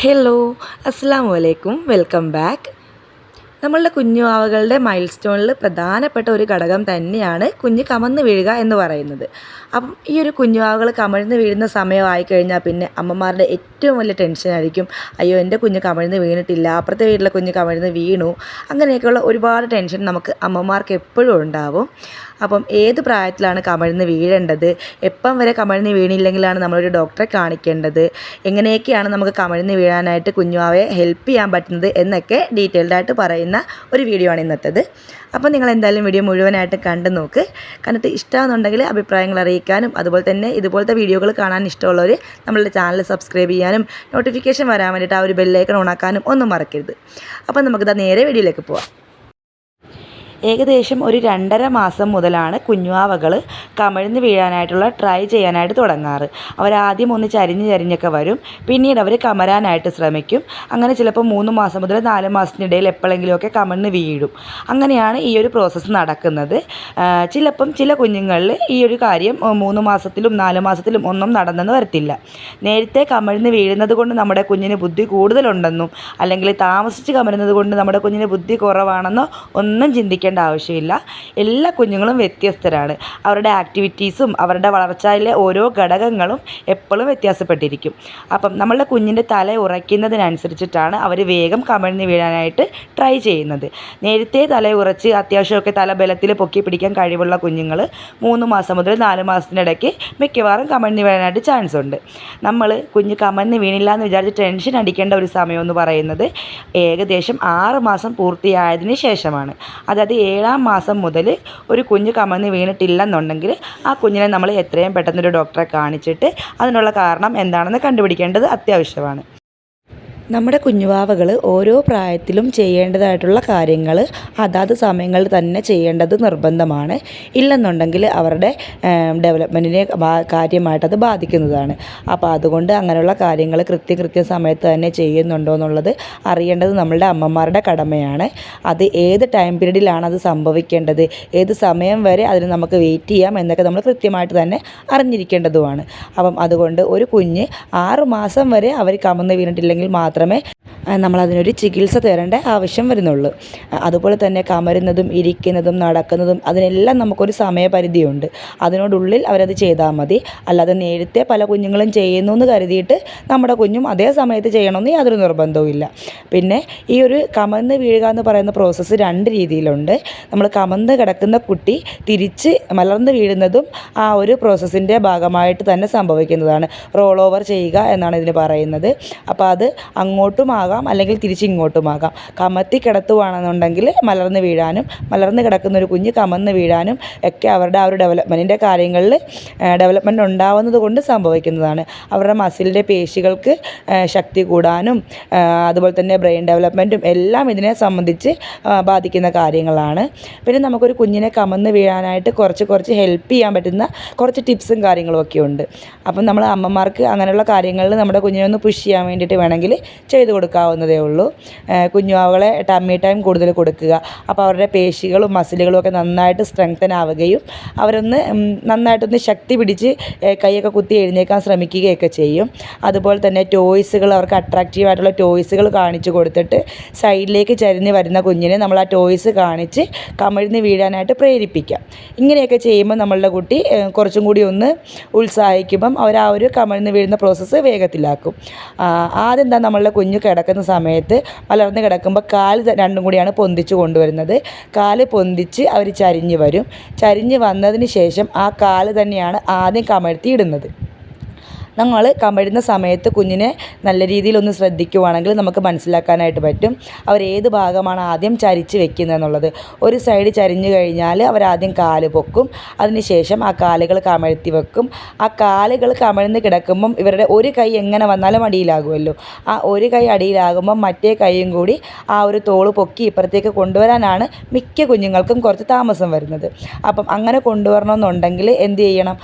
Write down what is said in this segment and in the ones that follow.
Hello, അസ്സലാമു അലൈക്കും. Welcome back. നമ്മളുടെ കുഞ്ഞുവാവകളുടെ മൈൽ സ്റ്റോണിൽ പ്രധാനപ്പെട്ട ഒരു ഘടകം തന്നെയാണ് കുഞ്ഞ് കമന്ന് വീഴുക എന്ന് പറയുന്നത്. അപ്പം ഈ ഒരു കുഞ്ഞുവാവകൾ കമഴ്ന്ന് വീഴുന്ന സമയമായി കഴിഞ്ഞാൽ പിന്നെ അമ്മമാരുടെ ഏറ്റവും വലിയ ടെൻഷനായിരിക്കും. അയ്യോ, എൻ്റെ കുഞ്ഞ് കമഴ്ന്ന് വീണിട്ടില്ല, അപ്പുറത്തെ വീട്ടിലെ കുഞ്ഞ് കമഴ്ന്ന് വീണു. അങ്ങനെയൊക്കെയുള്ള ഒരുപാട് ടെൻഷൻ നമുക്ക് അമ്മമാർക്ക് എപ്പോഴും ഉണ്ടാവും. അപ്പം ഏത് പ്രായത്തിലാണ് കമഴ്ന്ന് വീഴേണ്ടത്, എപ്പം വരെ കമഴ്ന്ന് വീണില്ലെങ്കിലാണ് നമ്മളൊരു ഡോക്ടറെ കാണിക്കേണ്ടത്, എങ്ങനെയൊക്കെയാണ് നമുക്ക് കമഴ്ന്ന് വീഴാനായിട്ട് കുഞ്ഞുവാവയെ ഹെൽപ്പ് ചെയ്യാൻ പറ്റുന്നത് എന്നൊക്കെ ഡീറ്റെയിൽഡായിട്ട് പറയുന്ന ഒരു വീഡിയോ ആണ് ഇന്നത്തേത്. അപ്പോൾ നിങ്ങൾ എന്തായാലും വീഡിയോ മുഴുവനായിട്ട് കണ്ടു നോക്ക്. കണ്ടിട്ട് ഇഷ്ടമാണെന്നുണ്ടെങ്കിൽ അഭിപ്രായങ്ങൾ അറിയിക്കാനും അതുപോലെ തന്നെ ഇതുപോലത്തെ വീഡിയോകൾ കാണാൻ ഇഷ്ടമുള്ളവർ നമ്മളുടെ ചാനൽ സബ്സ്ക്രൈബ് ചെയ്യാനും നോട്ടിഫിക്കേഷൻ വരാൻ വേണ്ടിയിട്ട് ആ ഒരു ബെല്ലൈക്കൺ ഓണാക്കാനും ഒന്നും മറക്കരുത്. അപ്പോൾ നമുക്കിതാ നേരെ വീഡിയോയിലേക്ക് പോവാം. ഏകദേശം ഒരു 2.5 മാസം മുതലാണ് കുഞ്ഞുവാവകൾ കമഴ്ന്ന് വീഴാനായിട്ടുള്ള ട്രൈ ചെയ്യാനായിട്ട് തുടങ്ങാറ്. അവരാദ്യം ഒന്ന് ചരിഞ്ഞൊക്കെ വരും, പിന്നീട് അവർ കമരാനായിട്ട് ശ്രമിക്കും. അങ്ങനെ ചിലപ്പോൾ 3 മാസം മുതൽ 4 മാസത്തിനിടയിൽ എപ്പോഴെങ്കിലുമൊക്കെ കമഴ്ന്ന് വീഴും. അങ്ങനെയാണ് ഈ ഒരു പ്രോസസ്സ് നടക്കുന്നത്. ചില കുഞ്ഞുങ്ങളിൽ ഈ ഒരു കാര്യം 3 മാസത്തിലും 4 മാസത്തിലും ഒന്നും നടന്നെന്ന് വരത്തില്ല. നേരത്തെ കമഴ്ന്ന് വീഴുന്നത് കൊണ്ട് നമ്മുടെ കുഞ്ഞിന് ബുദ്ധി കൂടുതലുണ്ടെന്നും അല്ലെങ്കിൽ താമസിച്ച് കമരുന്നത് കൊണ്ട് നമ്മുടെ കുഞ്ഞിന് ബുദ്ധി കുറവാണെന്നോ ഒന്നും ചിന്തിക്കേണ്ട ആവശ്യമില്ല. എല്ലാ കുഞ്ഞുങ്ങളും വ്യത്യസ്തരാണ്. അവരുടെ ആക്ടിവിറ്റീസും അവരുടെ വളർച്ചയിലെ ഓരോ ഘടകങ്ങളും എപ്പോഴും വ്യത്യാസപ്പെട്ടിരിക്കും. അപ്പം നമ്മളുടെ കുഞ്ഞിൻ്റെ തല ഉറയ്ക്കുന്നതിനനുസരിച്ചിട്ടാണ് അവർ വേഗം കമഴ്ന്ന് വീഴാനായിട്ട് ട്രൈ ചെയ്യുന്നത്. നേരത്തെ തല ഉറച്ച് അത്യാവശ്യമൊക്കെ തല ബലത്തിൽ പൊക്കി പിടിക്കാൻ കഴിവുള്ള കുഞ്ഞുങ്ങൾ 3 മാസം മുതൽ 4 മാസത്തിനിടയ്ക്ക് മിക്കവാറും കമഴ്ന്ന് വീഴാനായിട്ട് ചാൻസ് ഉണ്ട്. നമ്മൾ കുഞ്ഞ് കമഴ്ന്ന് വീണില്ല എന്ന് വിചാരിച്ച് ടെൻഷൻ അടിക്കേണ്ട ഒരു സമയമെന്ന് പറയുന്നത് ഏകദേശം 6 മാസം പൂർത്തിയായതിന് ശേഷമാണ്. അതായത് 7-ാം മാസം മുതൽ ഒരു കുഞ്ഞ് കമഴ്ന്ന് വീണിട്ടില്ലെന്നുണ്ടെങ്കിൽ ആ കുഞ്ഞിനെ നമ്മൾ എത്രയും പെട്ടെന്നൊരു ഡോക്ടറെ കാണിച്ചിട്ട് അതിനുള്ള കാരണം എന്താണെന്ന് കണ്ടുപിടിക്കേണ്ടത് അത്യാവശ്യമാണ്. നമ്മുടെ കുഞ്ഞുവാവകൾ ഓരോ പ്രായത്തിലും ചെയ്യേണ്ടതായിട്ടുള്ള കാര്യങ്ങൾ അതാത് സമയങ്ങളിൽ തന്നെ ചെയ്യേണ്ടത് നിർബന്ധമാണ്. ഇല്ലെന്നുണ്ടെങ്കിൽ അവരുടെ ഡെവലപ്മെൻറ്റിനെ കാര്യമായിട്ടത് ബാധിക്കുന്നതാണ്. അപ്പോൾ അതുകൊണ്ട് അങ്ങനെയുള്ള കാര്യങ്ങൾ കൃത്യ സമയത്ത് തന്നെ ചെയ്യുന്നുണ്ടോ എന്നുള്ളത് അറിയേണ്ടത് നമ്മളുടെ അമ്മമാരുടെ കടമയാണ്. അത് ഏത് ടൈം പീരീഡിലാണ് അത് സംഭവിക്കേണ്ടത്, ഏത് സമയം വരെ അതിന് നമുക്ക് വെയിറ്റ് ചെയ്യാം എന്നൊക്കെ നമ്മൾ കൃത്യമായിട്ട് തന്നെ അറിഞ്ഞിരിക്കേണ്ടതുമാണ്. അപ്പം അതുകൊണ്ട് ഒരു കുഞ്ഞ് 6 മാസം വരെ അവർ കമന്ന് വീണിട്ടില്ലെങ്കിൽ മാത്രമേ നമ്മളതിനൊരു ചികിത്സ തേടേണ്ട ആവശ്യം വരുന്നുള്ളൂ. അതുപോലെ തന്നെ കമരുന്നതും ഇരിക്കുന്നതും നടക്കുന്നതും അതിനെല്ലാം നമുക്കൊരു സമയപരിധിയുണ്ട്. അതിനോടുള്ളിൽ അവരത് ചെയ്താൽ മതി. അല്ലാതെ നേരത്തെ പല കുഞ്ഞുങ്ങളും ചെയ്യുന്നു എന്ന് കരുതിയിട്ട് നമ്മുടെ കുഞ്ഞും അതേ സമയത്ത് ചെയ്യണമെന്ന് യാതൊരു നിർബന്ധവും ഇല്ല. പിന്നെ ഈ ഒരു കമഴ്ന്ന് വീഴുക എന്ന് പറയുന്ന പ്രോസസ്സ് 2 രീതിയിലുണ്ട്. നമ്മൾ കമഴ്ന്ന് കിടക്കുന്ന കുട്ടി തിരിച്ച് മലർന്ന് വീഴുന്നതും ആ ഒരു പ്രോസസ്സിൻ്റെ ഭാഗമായിട്ട് തന്നെ സംഭവിക്കുന്നതാണ്. റോൾ ഓവർ ചെയ്യുക എന്നാണ് ഇതിന് പറയുന്നത്. അപ്പോൾ അത് അങ്ങോട്ടുമാകാം അല്ലെങ്കിൽ തിരിച്ചിങ്ങോട്ടുമാകാം. കമത്തി കിടത്തുവാണെന്നുണ്ടെങ്കിൽ മലർന്ന് വീഴാനും, മലർന്ന് കിടക്കുന്ന ഒരു കുഞ്ഞ് കമന്ന് വീഴാനും ഒക്കെ അവരുടെ ആ ഒരു ഡെവലപ്മെൻറ്റിൻ്റെ കാര്യങ്ങളിൽ ഡെവലപ്മെൻറ്റ് ഉണ്ടാവുന്നത് കൊണ്ട് സംഭവിക്കുന്നതാണ്. അവരുടെ മസിലിൻ്റെ പേശികൾക്ക് ശക്തി കൂടാനും അതുപോലെ തന്നെ ബ്രെയിൻ ഡെവലപ്മെൻറ്റും എല്ലാം ഇതിനെ സംബന്ധിച്ച് ബാധിക്കുന്ന കാര്യങ്ങളാണ്. പിന്നെ നമുക്കൊരു കുഞ്ഞിനെ കമന്ന് വീഴാനായിട്ട് കുറച്ച് ഹെൽപ്പ് ചെയ്യാൻ പറ്റുന്ന കുറച്ച് ടിപ്സും കാര്യങ്ങളും ഒക്കെ ഉണ്ട്. അപ്പം നമ്മൾ അമ്മമാർക്ക് അങ്ങനെയുള്ള കാര്യങ്ങളിൽ നമ്മുടെ കുഞ്ഞിനെ ഒന്ന് പുഷ് ചെയ്യാൻ വേണ്ടിയിട്ട് വേണമെങ്കിൽ ചെയ്ത് കൊടുക്കാവുന്നതേ ഉള്ളൂ. കുഞ്ഞുവാവകളെ ടമ്മി ടൈം കൂടുതൽ കൊടുക്കുക. അപ്പോൾ അവരുടെ പേശികളും മസിലുകളും ഒക്കെ നന്നായിട്ട് സ്ട്രെങ്തൻ ആവുകയും അവരൊന്ന് നന്നായിട്ടൊന്ന് ശക്തി പിടിച്ച് കൈയൊക്കെ കുത്തി എഴുന്നേക്കാൻ ശ്രമിക്കുകയൊക്കെ ചെയ്യും. അതുപോലെ തന്നെ ടോയ്സുകൾ, അവർക്ക് അട്രാക്റ്റീവായിട്ടുള്ള ടോയ്സുകൾ കാണിച്ചു കൊടുത്തിട്ട് സൈഡിലേക്ക് ചരിഞ്ഞ് വരുന്ന കുഞ്ഞിനെ നമ്മൾ ആ ടോയ്സ് കാണിച്ച് കമഴ്ന്ന് വീഴാനായിട്ട് പ്രേരിപ്പിക്കാം. ഇങ്ങനെയൊക്കെ ചെയ്യുമ്പോൾ നമ്മളുടെ കുട്ടി കുറച്ചും കൂടി ഒന്ന് ഉത്സാഹിക്കുമ്പം അവർ ആ ഒരു കമഴ്ന്ന് വീഴുന്ന പ്രോസസ്സ് വേഗത്തിലാക്കും. ആദ്യം എന്താ നമ്മളുടെ കുഞ്ഞ് കിടക്കുന്ന സമയത്ത് മലർന്ന് കിടക്കുമ്പോൾ കാല് 2 കൂടിയാണ് പൊന്തിച്ച് കൊണ്ടുവരുന്നത്. കാല് പൊന്തിച്ച് അവർ ചരിഞ്ഞ് വരും. ചരിഞ്ഞ് വന്നതിന് ശേഷം ആ കാല് തന്നെയാണ് ആദ്യം കമഴ്ത്തിയിടുന്നത്. നമ്മൾ കമഴുന്ന സമയത്ത് കുഞ്ഞിനെ നല്ല രീതിയിലൊന്ന് ശ്രദ്ധിക്കുവാണെങ്കിൽ നമുക്ക് മനസ്സിലാക്കാനായിട്ട് പറ്റും അവരേത് ഭാഗമാണ് ആദ്യം ചരിച്ച് വെക്കുന്നത് എന്നുള്ളത്. ഒരു സൈഡ് ചരിഞ്ഞു കഴിഞ്ഞാൽ അവരാദ്യം കാല് പൊക്കും, അതിനുശേഷം ആ കാലുകൾ കമഴ്ത്തി വെക്കും. ആ കാലുകൾ കമഴ്ന്ന് കിടക്കുമ്പം ഇവരുടെ ഒരു കൈ എങ്ങനെ വന്നാലും അടിയിലാകുമല്ലോ. ആ ഒരു കൈ അടിയിലാകുമ്പം മറ്റേ കൈയും കൂടി ആ ഒരു തോള് പൊക്കി ഇപ്പുറത്തേക്ക് കൊണ്ടുവരാനാണ് മിക്ക കുഞ്ഞുങ്ങൾക്കും കുറച്ച് താമസം വരുന്നത്. അപ്പം അങ്ങനെ കൊണ്ടുവരണമെന്നുണ്ടെങ്കിൽ എന്ത് ചെയ്യണം,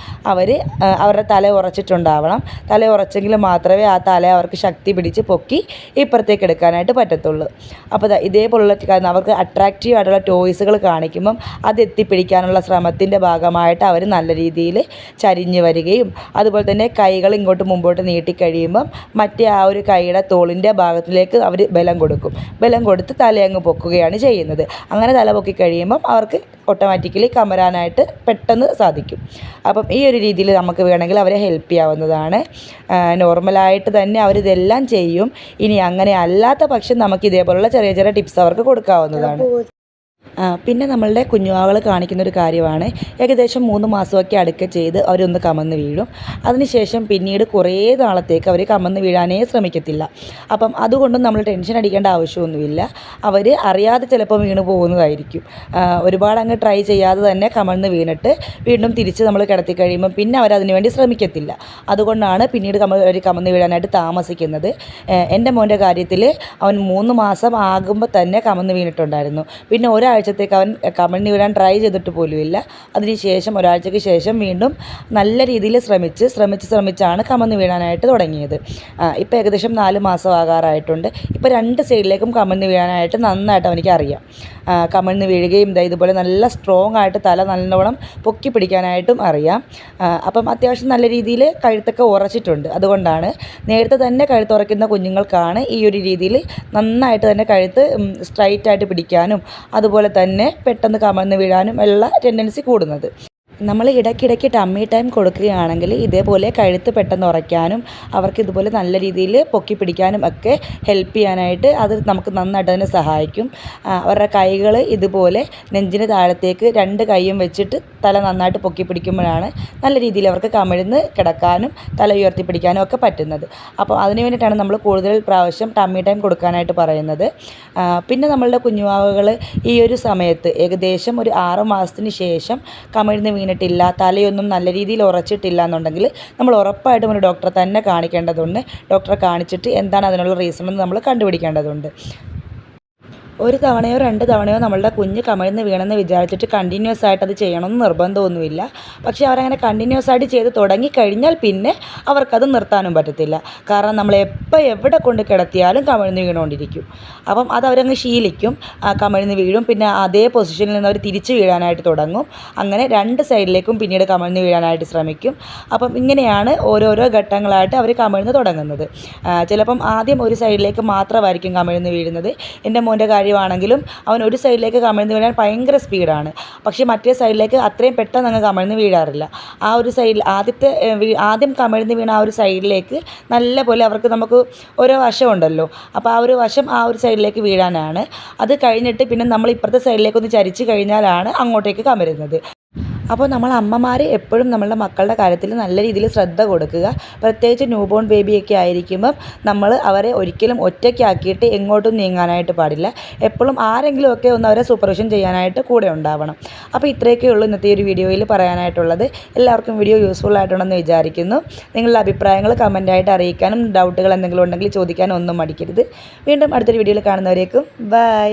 അവരുടെ തല ഉറച്ചിട്ടുണ്ടാവണം. വേണം. തല ഉറച്ചെങ്കിൽ മാത്രമേ ആ തല അവർക്ക് ശക്തി പിടിച്ച് പൊക്കി ഇപ്പുറത്തേക്ക് എടുക്കാനായിട്ട് പറ്റത്തുള്ളൂ. അപ്പോൾ ഇതേപോലുള്ള അവർക്ക് അട്രാക്റ്റീവ് ആയിട്ടുള്ള ടോയ്സുകൾ കാണിക്കുമ്പം അത് എത്തിപ്പിടിക്കാനുള്ള ശ്രമത്തിൻ്റെ ഭാഗമായിട്ട് അവർ നല്ല രീതിയിൽ ചരിഞ്ഞ് വരികയും അതുപോലെ തന്നെ കൈകൾ ഇങ്ങോട്ട് മുമ്പോട്ട് നീട്ടിക്കഴിയുമ്പം മറ്റേ ആ ഒരു കൈയുടെ തോളിൻ്റെ ഭാഗത്തിലേക്ക് അവർ ബലം കൊടുക്കും. ബലം കൊടുത്ത് തലയങ്ങ് പൊക്കുകയാണ് ചെയ്യുന്നത്. അങ്ങനെ തല പൊക്കി കഴിയുമ്പം അവർക്ക് ഓട്ടോമാറ്റിക്കലി കമരാനായിട്ട് പെട്ടെന്ന് സാധിക്കും. അപ്പം ഈ ഒരു രീതിയിൽ നമുക്ക് വേണമെങ്കിൽ അവരെ ഹെൽപ്പ് ചെയ്യാവുന്നതാണ്. നോർമലായിട്ട് തന്നെ അവരിതെല്ലാം ചെയ്യും. ഇനി അങ്ങനെ അല്ലാത്ത പക്ഷം നമുക്ക് ഇതേപോലുള്ള ചെറിയ ചെറിയ ടിപ്സ് അവർക്ക് കൊടുക്കാവുന്നതാണ്. പിന്നെ നമ്മളുടെ കുഞ്ഞുവാവകൾ കാണിക്കുന്നൊരു കാര്യമാണ്, ഏകദേശം 3 മാസമൊക്കെ അടുക്ക ചെയ്ത് അവരൊന്ന് കമന്ന് വീഴും. അതിനുശേഷം പിന്നീട് കുറേ നാളത്തേക്ക് അവർ കമന്ന് വീഴാനേ ശ്രമിക്കത്തില്ല. അപ്പം അതുകൊണ്ടും നമ്മൾ ടെൻഷൻ അടിക്കേണ്ട ആവശ്യമൊന്നുമില്ല. അവർ അറിയാതെ ചിലപ്പോൾ വീണ് പോകുന്നതായിരിക്കും. ഒരുപാട് അങ്ങ് ട്രൈ ചെയ്യാതെ തന്നെ കമന്ന് വീണിട്ട് വീണ്ടും തിരിച്ച് നമ്മൾ കിടത്തി കഴിയുമ്പം പിന്നെ അവരതിനു വേണ്ടി ശ്രമിക്കത്തില്ല. അതുകൊണ്ടാണ് പിന്നീട് അവർ കമന്ന് വീഴാനായിട്ട് താമസിക്കുന്നത്. എൻ്റെ മോൻ്റെ കാര്യത്തിൽ അവൻ 3 മാസം ആകുമ്പോൾ തന്നെ കമന്ന് വീണിട്ടുണ്ടായിരുന്നു. പിന്നെ ഒരാഴ്ചത്തേക്ക് അവൻ കമഴ്ന്ന് വീഴാൻ ട്രൈ ചെയ്തിട്ട് പോലുമില്ല. അതിനുശേഷം ഒരാഴ്ചയ്ക്ക് ശേഷം വീണ്ടും നല്ല രീതിയിൽ ശ്രമിച്ചാണ് കമഴ്ന്ന് വീഴാനായിട്ട് തുടങ്ങിയത്. ഇപ്പോൾ ഏകദേശം 4 മാസം ആകാറായിട്ടുണ്ട്. ഇപ്പോൾ 2 സൈഡിലേക്കും കമഴ്ന്ന് വീഴാനായിട്ട് നന്നായിട്ട് അവനിക്ക് അറിയാം. കമഴ്ന്ന് വീഴുകയും ഇതുപോലെ നല്ല സ്ട്രോങ് ആയിട്ട് തല നല്ലോണം പൊക്കി പിടിക്കാനായിട്ടും അറിയാം. അപ്പം അത്യാവശ്യം നല്ല രീതിയിൽ കഴുത്തൊക്കെ ഉറച്ചിട്ടുണ്ട്. അതുകൊണ്ടാണ് നേരത്തെ തന്നെ കഴുത്ത് ഉറയ്ക്കുന്ന കുഞ്ഞുങ്ങൾക്കാണ് ഈ ഒരു രീതിയിൽ നന്നായിട്ട് തന്നെ കഴുത്ത് സ്ട്രൈറ്റായിട്ട് പിടിക്കാനും അതുപോലെ തന്നെ പെട്ടെന്ന് കമഴ്ന്ന് വീഴാനും ഉള്ള ടെൻഡൻസി കൂടുന്നത്. നമ്മൾ ഇടയ്ക്കിടയ്ക്ക് ടമ്മി ടൈം കൊടുക്കുകയാണെങ്കിൽ ഇതേപോലെ കഴുത്ത് പെട്ടെന്ന് ഉറയ്ക്കാനും അവർക്ക് ഇതുപോലെ നല്ല രീതിയിൽ പൊക്കി പിടിക്കാനും ഒക്കെ ഹെൽപ്പ് ചെയ്യാനായിട്ട് അത് നമുക്ക് നന്നായിട്ട് തന്നെ സഹായിക്കും. അവരുടെ കൈകൾ ഇതുപോലെ നെഞ്ചിന് താഴത്തേക്ക് 2 കൈയും വെച്ചിട്ട് തല നന്നായിട്ട് പൊക്കി പിടിക്കുമ്പോഴാണ് നല്ല രീതിയിൽ അവർക്ക് കമിഴ്ന്ന് കിടക്കാനും തല ഉയർത്തി പിടിക്കാനും ഒക്കെ പറ്റുന്നത്. അപ്പോൾ അതിന് വേണ്ടിയിട്ടാണ് നമ്മൾ കൂടുതൽ പ്രാവശ്യം ടമ്മി ടൈം കൊടുക്കാനായിട്ട് പറയുന്നത്. പിന്നെ നമ്മളുടെ കുഞ്ഞുവാവകൾ ഈ ഒരു സമയത്ത് ഏകദേശം ഒരു 6 മാസത്തിന് ശേഷം കമിഴ്ന്ന് വീണിട്ടില്ല, തലയൊന്നും നല്ല രീതിയിൽ ഉറച്ചിട്ടില്ല എന്നുണ്ടെങ്കിൽ നമ്മൾ ഉറപ്പായിട്ടും ഒരു ഡോക്ടറെ തന്നെ കാണിക്കേണ്ടതുണ്ട്. ഡോക്ടറെ കാണിച്ചിട്ട് എന്താണ് അതിനുള്ള റീസൺ എന്ന് നമ്മൾ കണ്ടുപിടിക്കേണ്ടതുണ്ട്. 1 തവണയോ 2 തവണയോ നമ്മളുടെ കുഞ്ഞ് കമിഴ്ന്ന് വീണെന്ന് വിചാരിച്ചിട്ട് കണ്ടിന്യൂസ് ആയിട്ട് അത് ചെയ്യണമെന്ന് നിർബന്ധമൊന്നുമില്ല. പക്ഷേ അവരങ്ങനെ കണ്ടിന്യൂസ് ആയിട്ട് ചെയ്ത് തുടങ്ങിക്കഴിഞ്ഞാൽ പിന്നെ അവർക്കത് നിർത്താനും പറ്റത്തില്ല. കാരണം നമ്മൾ എവിടെ കൊണ്ട് കിടത്തിയാലും കമിഴ്ന്ന് വീണുകൊണ്ടിരിക്കും. അപ്പം അത് അവരങ്ങ് ശീലിക്കും. കമിഴ്ന്ന് വീഴും. പിന്നെ അതേ പൊസിഷനിൽ നിന്ന് അവർ തിരിച്ച് വീഴാനായിട്ട് തുടങ്ങും. അങ്ങനെ 2 സൈഡിലേക്കും പിന്നീട് കമിഴ്ന്ന് വീഴാനായിട്ട് ശ്രമിക്കും. അപ്പം ഇങ്ങനെയാണ് ഓരോരോ ഘട്ടങ്ങളായിട്ട് അവർ കമിഴ്ന്ന് തുടങ്ങുന്നത്. ചിലപ്പം ആദ്യം ഒരു സൈഡിലേക്ക് മാത്രമായിരിക്കും കമിഴ്ന്ന് വീഴുന്നത്. എൻ്റെ മോൻ്റെ ആണെങ്കിലും അവൻ ഒരു സൈഡിലേക്ക് കമിഴ്ന്ന് വീഴാൻ ഭയങ്കര സ്പീഡാണ്. പക്ഷേ മറ്റേ സൈഡിലേക്ക് അത്രയും പെട്ടെന്ന് അങ്ങ് കമിഴ്ന്ന് വീഴാറില്ല. ആ ഒരു സൈഡിൽ ആദ്യം കമിഴ്ന്ന് വീണ ആ ഒരു സൈഡിലേക്ക് നല്ല പോലെ നമുക്ക് ഓരോ വശമുണ്ടല്ലോ, അപ്പോൾ ആ ഒരു വശം ആ ഒരു സൈഡിലേക്ക് വീഴാനാണ്. അത് കഴിഞ്ഞിട്ട് പിന്നെ നമ്മൾ ഇപ്പുറത്തെ സൈഡിലേക്കൊന്ന് ചരിച്ച് കഴിഞ്ഞാലാണ് അങ്ങോട്ടേക്ക് കമരുന്നത്. അപ്പോൾ നമ്മൾ അമ്മമാർ എപ്പോഴും നമ്മളുടെ മക്കളുടെ കാര്യത്തിൽ നല്ല രീതിയിൽ ശ്രദ്ധ കൊടുക്കുക. പ്രത്യേകിച്ച് ന്യൂ ബോൺ ബേബിയൊക്കെ ആയിരിക്കുമ്പം നമ്മൾ അവരെ ഒരിക്കലും ഒറ്റയ്ക്കാക്കിയിട്ട് എങ്ങോട്ടും നീങ്ങാനായിട്ട് പാടില്ല. എപ്പോഴും ആരെങ്കിലുമൊക്കെ ഒന്ന് അവരെ സൂപ്പർവിഷൻ ചെയ്യാനായിട്ട് കൂടെ ഉണ്ടാവണം. അപ്പോൾ ഇത്രയൊക്കെ ഉള്ളൂ ഇന്നത്തെ ഒരു വീഡിയോയിൽ പറയാനായിട്ടുള്ളത്. എല്ലാവർക്കും വീഡിയോ യൂസ്ഫുൾ ആയിട്ടുണ്ടെന്ന് വിചാരിക്കുന്നു. നിങ്ങളുടെ അഭിപ്രായങ്ങൾ കമൻറ്റായിട്ട് അറിയിക്കാനും ഡൗട്ടുകൾ എന്തെങ്കിലും ഉണ്ടെങ്കിൽ ചോദിക്കാനും ഒന്നും മടിക്കരുത്. വീണ്ടും അടുത്തൊരു വീഡിയോയിൽ കാണുന്നവരേക്കും ബൈ.